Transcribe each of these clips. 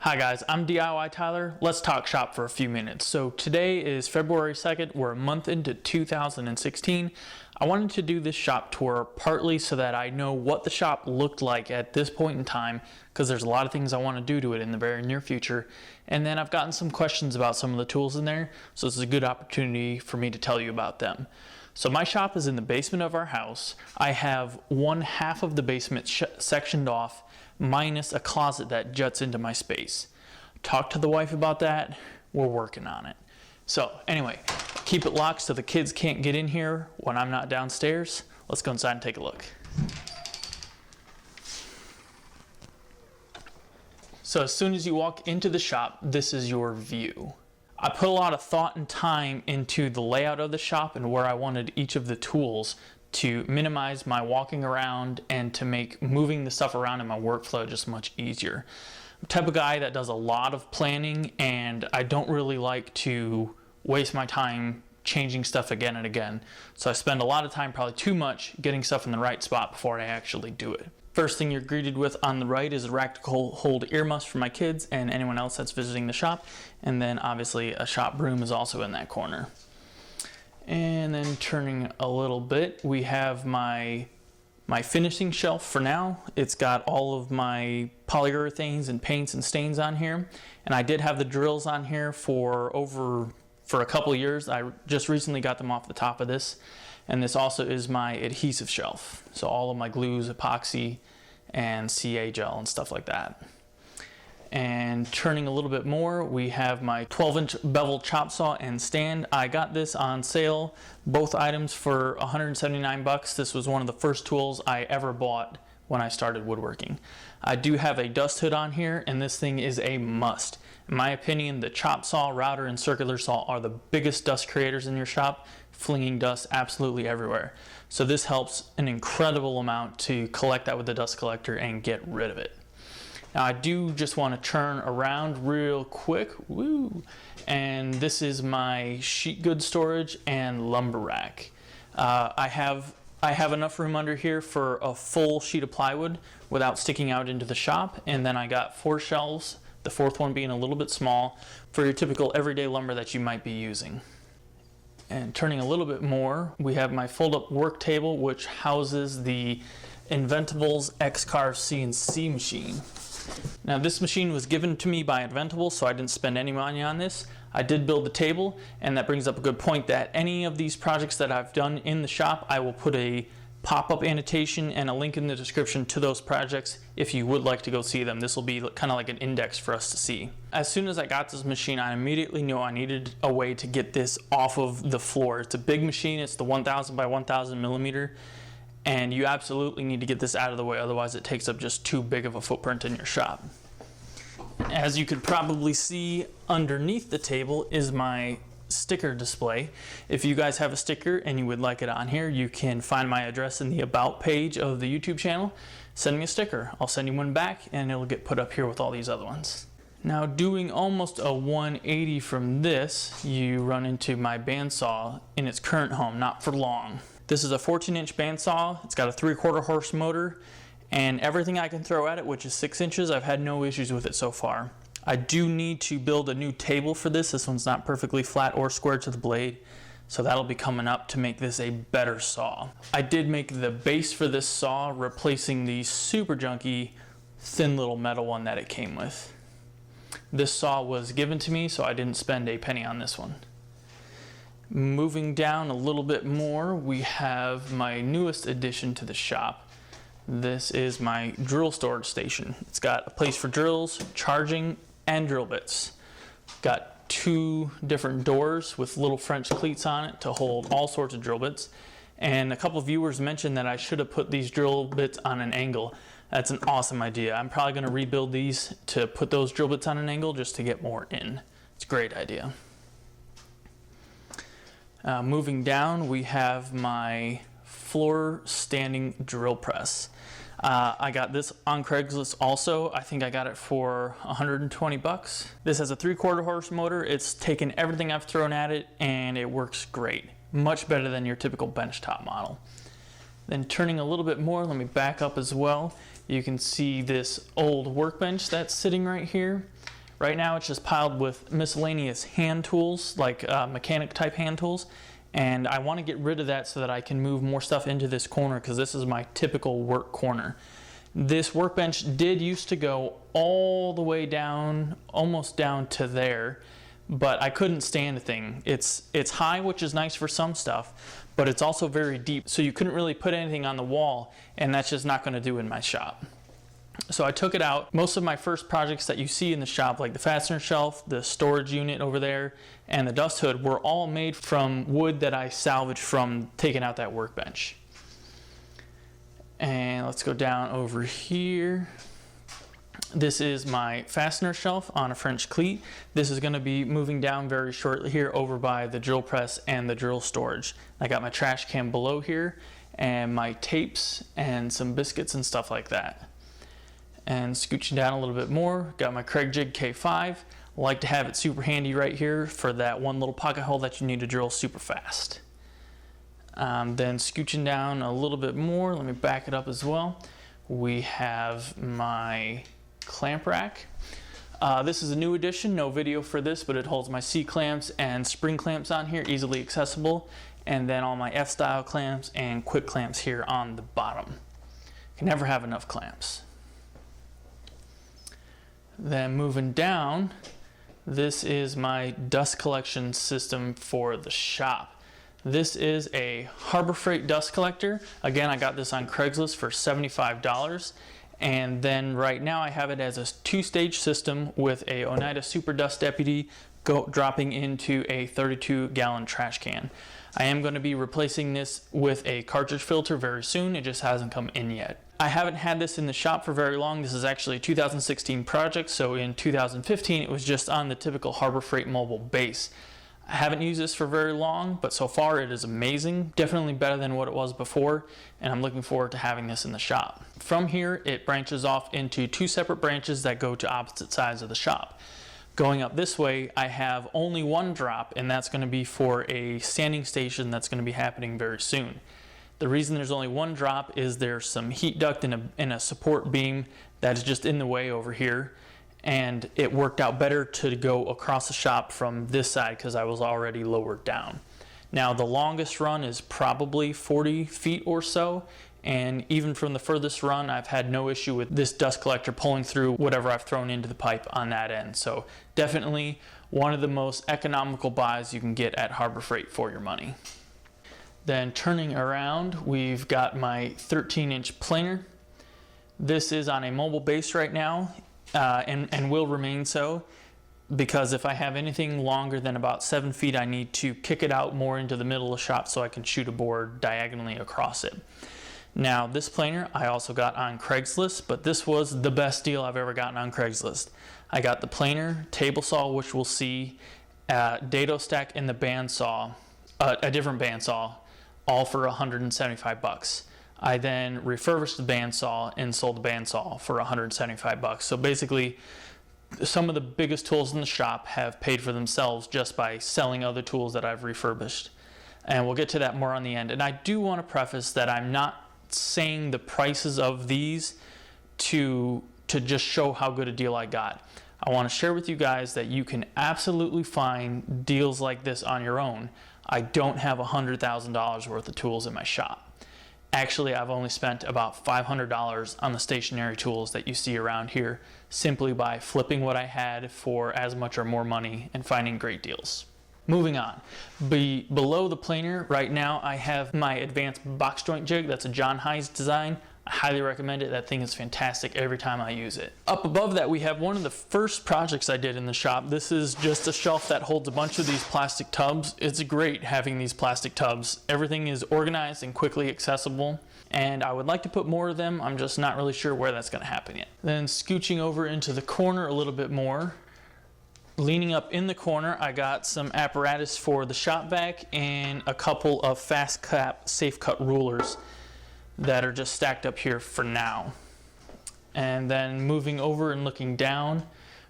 Hi guys, I'm DIYTyler. Let's talk shop for a few minutes. So today is February 2nd. We're a month into 2016. I wanted to do this shop tour partly so that I know what the shop looked like at this point in time, because there's a lot of things I want to do to it in the very near future. And then I've gotten some questions about some of the tools in there, so this is a good opportunity for me to tell you about them. So my shop is in the basement of our house. I have one half of the basement sectioned off, minus a closet that juts into my space. Talked to the wife about that. We're working on it. So anyway, keep it locked so the kids can't get in here when I'm not downstairs. Let's go inside and take a look. So as soon as you walk into the shop, this is your view. I put a lot of thought and time into the layout of the shop and where I wanted each of the tools to minimize my walking around and to make moving the stuff around in my workflow just much easier. I'm the type of guy that does a lot of planning, and I don't really like to waste my time changing stuff again and again. So I spend a lot of time, probably too much, getting stuff in the right spot before I actually do it. First thing you're greeted with on the right is a rack to hold earmuffs for my kids and anyone else that's visiting the shop. And then obviously a shop broom is also in that corner. And then turning a little bit, we have my finishing shelf for now. It's got all of my polyurethanes and paints and stains on here. And I did have the drills on here for a couple of years. I just recently got them off the top of this. And this also is my adhesive shelf. So all of my glues, epoxy, and CA gel and stuff like that. And turning a little bit more, we have my 12-inch bevel chop saw and stand. I got this on sale, both items for 179 bucks. This was one of the first tools I ever bought when I started woodworking. I do have a dust hood on here, and this thing is a must. In my opinion, the chop saw, router, and circular saw are the biggest dust creators in your shop, flinging dust absolutely everywhere. So this helps an incredible amount to collect that with the dust collector and get rid of it. Now I do just want to turn around real quick, woo, and this is my sheet goods storage and lumber rack. I have enough room under here for a full sheet of plywood without sticking out into the shop, and then I got 4 shelves, the 4th one being a little bit small, for your typical everyday lumber that you might be using. And turning a little bit more, we have my fold-up work table, which houses the Inventables X-Carve CNC machine. Now this machine was given to me by Inventables, so I didn't spend any money on this. I did build the table, and that brings up a good point that any of these projects that I've done in the shop, I will put a pop-up annotation and a link in the description to those projects if you would like to go see them. This will be kind of like an index for us to see. As soon as I got this machine, I immediately knew I needed a way to get this off of the floor. It's a big machine. It's the 1000 by 1000 millimeter. And you absolutely need to get this out of the way, otherwise it takes up just too big of a footprint in your shop. As you could probably see, underneath the table is my sticker display. If you guys have a sticker and you would like it on here, you can find my address in the About page of the YouTube channel. Send me a sticker. I'll send you one back and it'll get put up here with all these other ones. Now doing almost a 180 from this, you run into my bandsaw in its current home, not for long. This is a 14-inch bandsaw. It's got a 3/4 horse motor, and everything I can throw at it, which is 6 inches, I've had no issues with it so far. I do need to build a new table for this. This one's not perfectly flat or square to the blade, so that'll be coming up to make this a better saw. I did make the base for this saw, replacing the super junky, thin little metal one that it came with. This saw was given to me, so I didn't spend a penny on this one. Moving down a little bit more, we have my newest addition to the shop. This is my drill storage station. It's got a place for drills, charging, and drill bits. Got 2 different doors with little French cleats on it to hold all sorts of drill bits. And a couple of viewers mentioned that I should have put these drill bits on an angle. That's an awesome idea. I'm probably going to rebuild these to put those drill bits on an angle just to get more in. It's a great idea. Moving down, we have my floor standing drill press. I got this on Craigslist also. I think I got it for 120 bucks. This has a 3/4 horse motor. It's taken everything I've thrown at it and it works great. Much better than your typical benchtop model. Then turning a little bit more, let me back up as well. You can see this old workbench that's sitting right here. Right now it's just piled with miscellaneous hand tools, like mechanic type hand tools, and I want to get rid of that so that I can move more stuff into this corner, because this is my typical work corner. This workbench did used to go all the way down, almost down to there, but I couldn't stand the thing. It's high, which is nice for some stuff, but it's also very deep, so you couldn't really put anything on the wall, and that's just not going to do in my shop. So I took it out. Most of my first projects that you see in the shop, like the fastener shelf, the storage unit over there, and the dust hood, were all made from wood that I salvaged from taking out that workbench. And let's go down over here. This is my fastener shelf on a French cleat. This is going to be moving down very shortly here over by the drill press and the drill storage. I got my trash can below here and my tapes and some biscuits and stuff like that. And scooching down a little bit more, got my Kreg Jig K5. I like to have it super handy right here for that one little pocket hole that you need to drill super fast. Then scooching down a little bit more, let me back it up as well. We have my clamp rack. This is a new addition, no video for this, but it holds my C-clamps and spring clamps on here, easily accessible, and then all my F-style clamps and quick clamps here on the bottom. Can never have enough clamps. Then moving down, this is my dust collection system for the shop. This is a Harbor Freight dust collector. Again, I got this on Craigslist for $75. And then right now I have it as a 2-stage system with a Oneida Super Dust Deputy dropping into a 32-gallon trash can. I am going to be replacing this with a cartridge filter very soon. It just hasn't come in yet. I haven't had this in the shop for very long. This is actually a 2016 project, so in 2015 it was just on the typical Harbor Freight mobile base. I haven't used this for very long, but so far it is amazing. Definitely better than what it was before, and I'm looking forward to having this in the shop. From here, it branches off into 2 separate branches that go to opposite sides of the shop. Going up this way, I have only 1 drop, and that's going to be for a sanding station that's going to be happening very soon. The reason there's only 1 drop is there's some heat duct in a support beam that is just in the way over here. And it worked out better to go across the shop from this side because I was already lowered down. Now the longest run is probably 40 feet or so, and even from the furthest run I've had no issue with this dust collector pulling through whatever I've thrown into the pipe on that end. So definitely one of the most economical buys you can get at Harbor Freight for your money. Then turning around, we've got my 13-inch planer. This is on a mobile base right now. And will remain so, because if I have anything longer than about 7 feet, I need to kick it out more into the middle of the shop so I can shoot a board diagonally across it. Now this planer I also got on Craigslist, but this was the best deal I've ever gotten on Craigslist. I got the planer, table saw, which we'll see, dado stack, and the bandsaw, a different bandsaw, all for $175. I then refurbished the bandsaw and sold the bandsaw for $175. So basically, some of the biggest tools in the shop have paid for themselves just by selling other tools that I've refurbished. And we'll get to that more on the end. And I do want to preface that I'm not saying the prices of these to just show how good a deal I got. I want to share with you guys that you can absolutely find deals like this on your own. I don't have $100,000 worth of tools in my shop. Actually, I've only spent about $500 on the stationary tools that you see around here, simply by flipping what I had for as much or more money and finding great deals. Moving on, below the planer right now I have my advanced box joint jig. That's a John Hines design. I highly recommend it. That thing is fantastic every time I use it. Up above that we have one of the first projects I did in the shop. This is just a shelf that holds a bunch of these plastic tubs. It's great having these plastic tubs. Everything is organized and quickly accessible, and I would like to put more of them. I'm just not really sure where that's going to happen yet. Then scooching over into the corner a little bit more, leaning up in the corner, I got some apparatus for the shop vac and a couple of fast cap safe cut rulers that are just stacked up here for now. And then moving over and looking down,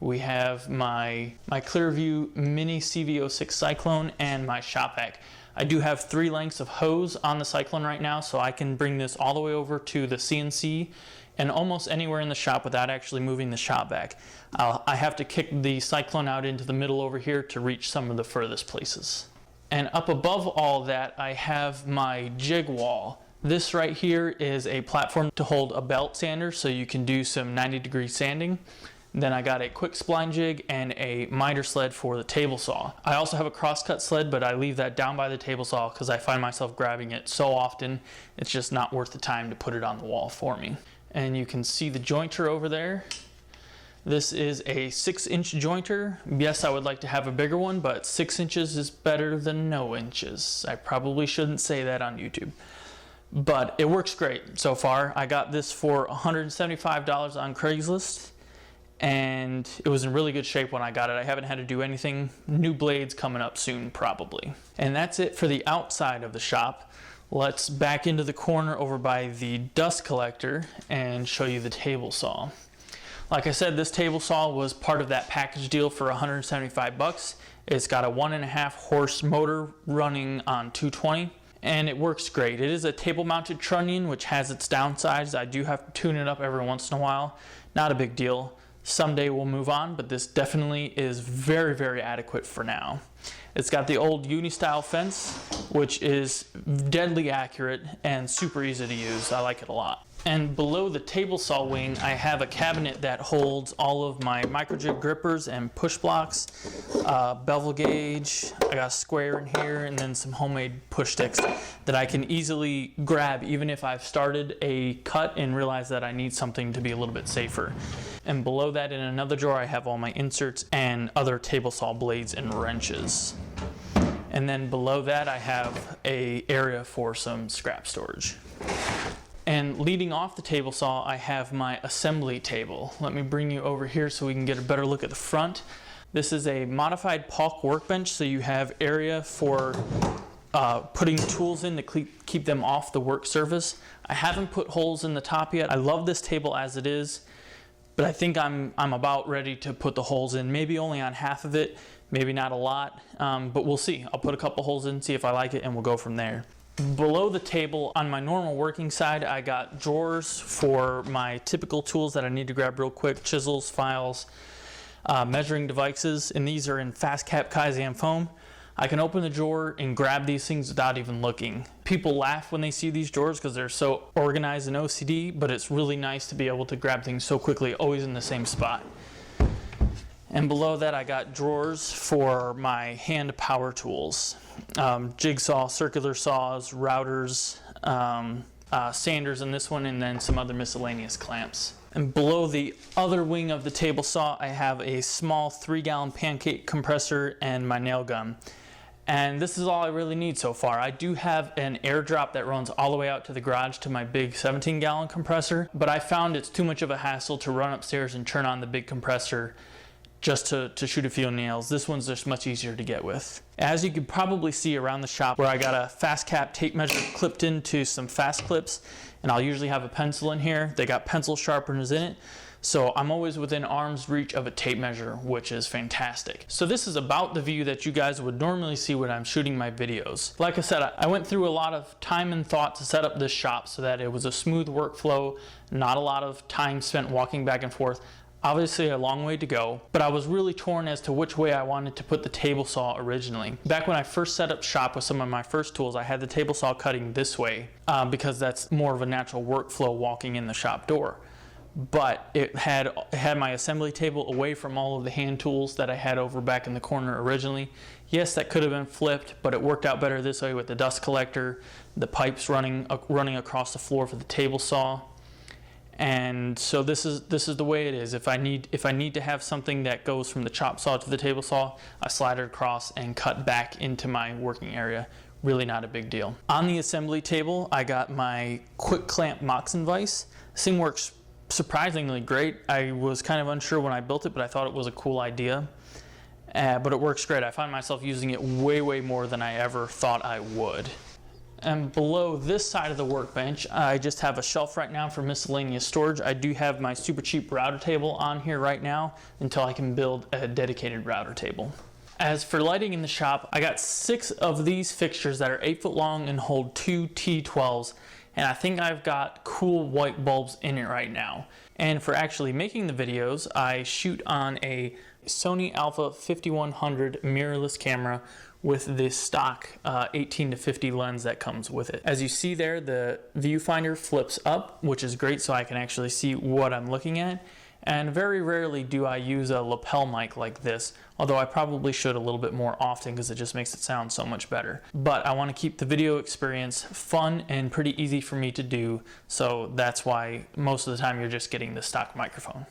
we have my Clearview Mini CV06 Cyclone and my shop vac. I do have 3 lengths of hose on the Cyclone right now, so I can bring this all the way over to the CNC and almost anywhere in the shop without actually moving the shop back. I have to kick the Cyclone out into the middle over here to reach some of the furthest places. And up above all that, I have my jig wall. This right here is a platform to hold a belt sander so you can do some 90-degree sanding. Then I got a quick spline jig and a miter sled for the table saw. I also have a crosscut sled, but I leave that down by the table saw because I find myself grabbing it so often, it's just not worth the time to put it on the wall for me. And you can see the jointer over there. This is a 6-inch jointer. Yes, I would like to have a bigger one, but 6 inches is better than no inches. I probably shouldn't say that on YouTube, but it works great so far. I got this for $175 on Craigslist, and it was in really good shape when I got it. I haven't had to do anything. New blades coming up soon, probably. And that's it for the outside of the shop. Let's back into the corner over by the dust collector and show you the table saw. Like I said, this table saw was part of that package deal for 175 bucks. It's got a 1.5 horse motor running on 220, and it works great. It is a table mounted trunnion, which has its downsides. I do have to tune it up every once in a while. Not a big deal. Someday we'll move on, but this definitely is very, very adequate for now. It's got the old uni-style fence, which is deadly accurate and super easy to use. I like it a lot. And below the table saw wing, I have a cabinet that holds all of my micro jig grippers and push blocks, bevel gauge. I got a square in here, and then some homemade push sticks that I can easily grab even if I've started a cut and realize that I need something to be a little bit safer. And below that, in another drawer, I have all my inserts and other table saw blades and wrenches. And then below that, I have an area for some scrap storage. And leading off the table saw, I have my assembly table. Let me bring you over here so we can get a better look at the front. This is a modified Polk workbench, so you have area for putting tools in to keep them off the work surface. I haven't put holes in the top yet. I love this table as it is, but I think I'm about ready to put the holes in, maybe only on half of it, maybe not a lot, but we'll see. I'll put a couple holes in, see if I like it, and we'll go from there. Below the table, on my normal working side, I got drawers for my typical tools that I need to grab real quick: chisels, files, measuring devices, and these are in fast cap Kaizen foam. I can open the drawer and grab these things without even looking. People laugh when they see these drawers because they're so organized and OCD, but it's really nice to be able to grab things so quickly, always in the same spot. And below that, I got drawers for my hand power tools. Jigsaw, circular saws, routers, sanders in this one, and then some other miscellaneous clamps. And below the other wing of the table saw, I have a small 3-gallon pancake compressor and my nail gun. And this is all I really need so far. I do have an airdrop that runs all the way out to the garage to my big 17-gallon compressor, but I found it's too much of a hassle to run upstairs and turn on the big compressor just to shoot a few nails. This one's just much easier to get with. As you can probably see around the shop, where I got a fast cap tape measure clipped into some fast clips, and I'll usually have a pencil in here. They got pencil sharpeners in it, so I'm always within arm's reach of a tape measure, which is fantastic. So this is about the view that you guys would normally see when I'm shooting my videos. Like I said, I went through a lot of time and thought to set up this shop so that it was a smooth workflow, not a lot of time spent walking back and forth. Obviously a long way to go, but I was really torn as to which way I wanted to put the table saw originally. Back when I first set up shop with some of my first tools, I had the table saw cutting this way because that's more of a natural workflow walking in the shop door. But it had my assembly table away from all of the hand tools that I had over back in the corner originally. Yes, that could have been flipped, but it worked out better this way with the dust collector, the pipes running across the floor for the table saw. And so this is the way it is. If I need to have something that goes from the chop saw to the table saw, I slide it across and cut back into my working area. Really not a big deal. On the assembly table, I got my quick clamp Moxon vise. This thing works surprisingly great. I was kind of unsure when I built it, but I thought it was a cool idea. But it works great. I find myself using it way more than I ever thought I would. And below this side of the workbench, I just have a shelf right now for miscellaneous storage. I do have my super cheap router table on here right now until I can build a dedicated router table. As for lighting in the shop, I got 6 of these fixtures that are 8 foot long and hold 2 T12s. and I think I've got cool white bulbs in it right now. And for actually making the videos, I shoot on a Sony Alpha 5100 mirrorless camera with this stock 18 to 50 lens that comes with it. As you see there, the viewfinder flips up, which is great so I can actually see what I'm looking at. And very rarely do I use a lapel mic like this, although I probably should a little bit more often because it just makes it sound so much better. But I want to keep the video experience fun and pretty easy for me to do, so that's why most of the time you're just getting the stock microphone.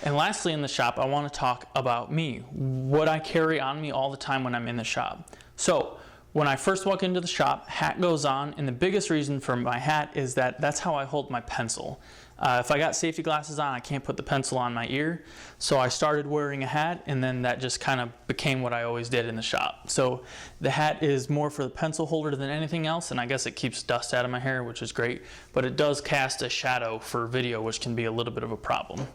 And lastly in the shop, I want to talk about me, what I carry on me all the time when I'm in the shop. So when I first walk into the shop, hat goes on, and the biggest reason for my hat is that that's how I hold my pencil. If I got safety glasses on, I can't put the pencil on my ear, so I started wearing a hat, and then that just kind of became what I always did in the shop. So the hat is more for the pencil holder than anything else, and I guess it keeps dust out of my hair, which is great, but it does cast a shadow for video, which can be a little bit of a problem.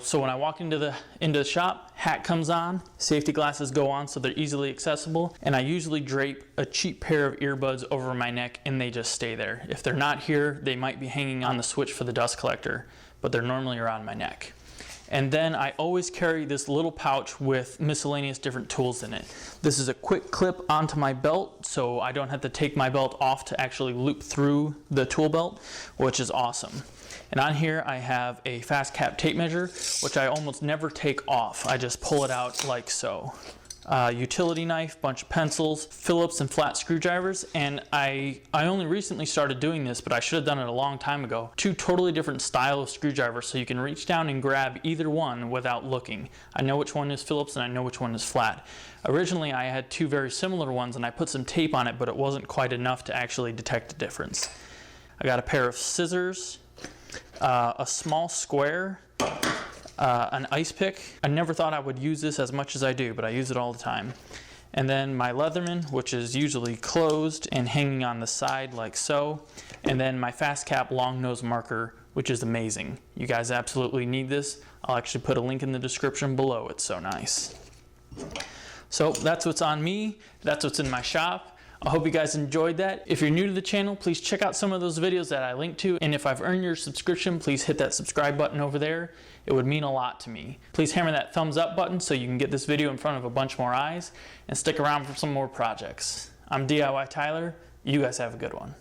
So when I walk into the shop, hat comes on, safety glasses go on so they're easily accessible, and I usually drape a cheap pair of earbuds over my neck and they just stay there. If they're not here, they might be hanging on the switch for the dust collector, but they're normally around my neck. And then I always carry this little pouch with miscellaneous different tools in it. This is a quick clip onto my belt, so I don't have to take my belt off to actually loop through the tool belt, which is awesome. And on here I have a fast cap tape measure, which I almost never take off. I just pull it out like so. Utility knife, bunch of pencils, Phillips and flat screwdrivers, and I only recently started doing this, but I should have done it a long time ago. Two totally different style of screwdrivers, so you can reach down and grab either one without looking. I know which one is Phillips and I know which one is flat. Originally I had two very similar ones and I put some tape on it, but it wasn't quite enough to actually detect a difference. I got a pair of scissors, a small square, an ice pick. I never thought I would use this as much as I do, but I use it all the time. And then my Leatherman, which is usually closed and hanging on the side like so. And then my fast cap long nose marker, which is amazing. You guys absolutely need this. I'll actually put a link in the description below. It's so nice. So that's what's on me. That's what's in my shop. I hope you guys enjoyed that. If you're new to the channel, please check out some of those videos that I linked to. And if I've earned your subscription, please hit that subscribe button over there. It would mean a lot to me. Please hammer that thumbs up button so you can get this video in front of a bunch more eyes, and stick around for some more projects. I'm DIYTyler. You guys have a good one.